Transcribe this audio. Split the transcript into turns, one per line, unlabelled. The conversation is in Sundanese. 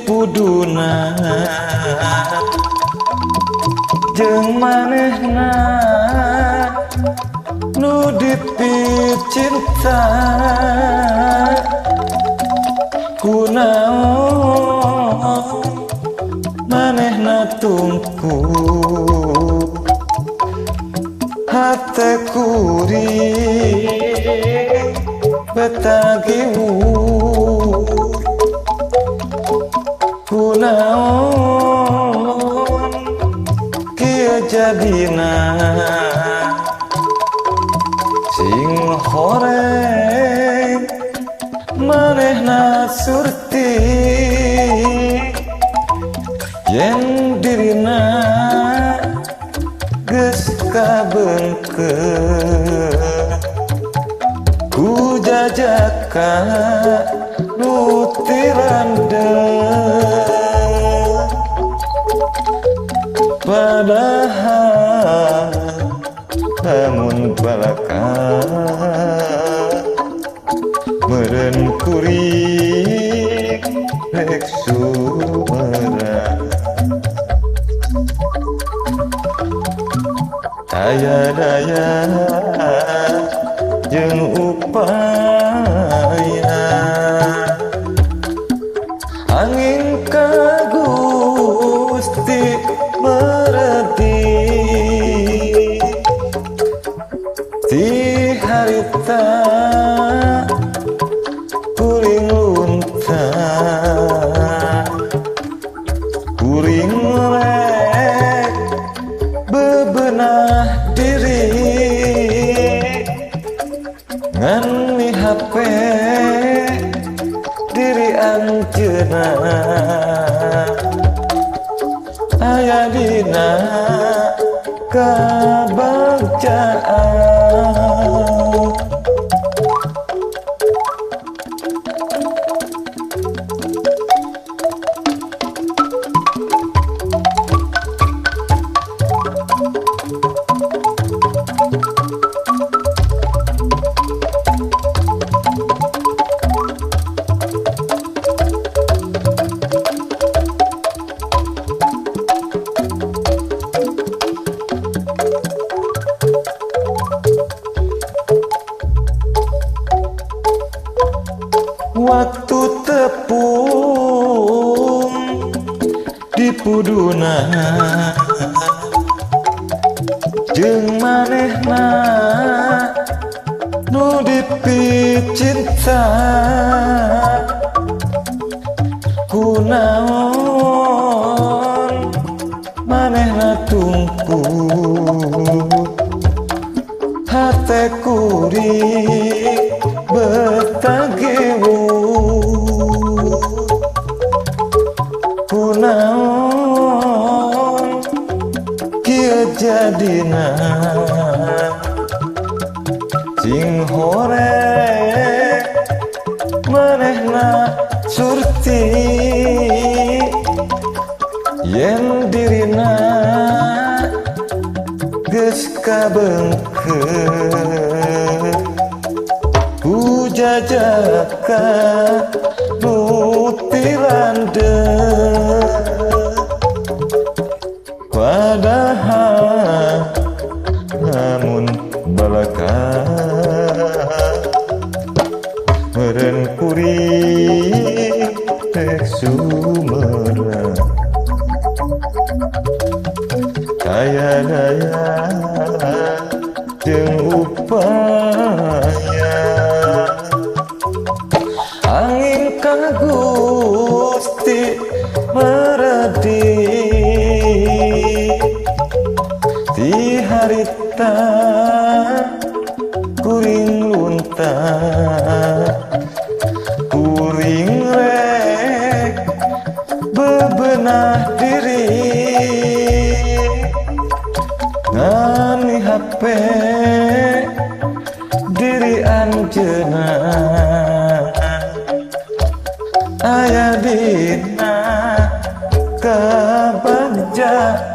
puduna jeung manehna nu dipit cinta kunaon manehna tungku hate kuring betagiwu kunaon kieu jadina sing horeng manehna surti yen dirina geus kabeungkeun ku jajaka nu tirandeu padahal lamun balaka meureun kuring rek sumera aya daya jeung upaya angin ka Gusti berarti ti harita kuring lunta kuring rek bebenah diri ngan mi HP diri anjeunna aya dina kabagjaan waktu tepung di puduna jeung manehna nu dipit cinta kunaon manehna tungku hate kuring betagiwu kunaon kieu jadina sing horeng manehna surti yen dirina geus kabeungkeun ku jajaka nu tirandeu padahal namun balaka meureun kuring rek sumera kaya daya jeung upaya angin ka Gusti meredi ti harita kuring lunta kuring rek bebenah diri ngani HP diri anjeunna aya dina kabagjaan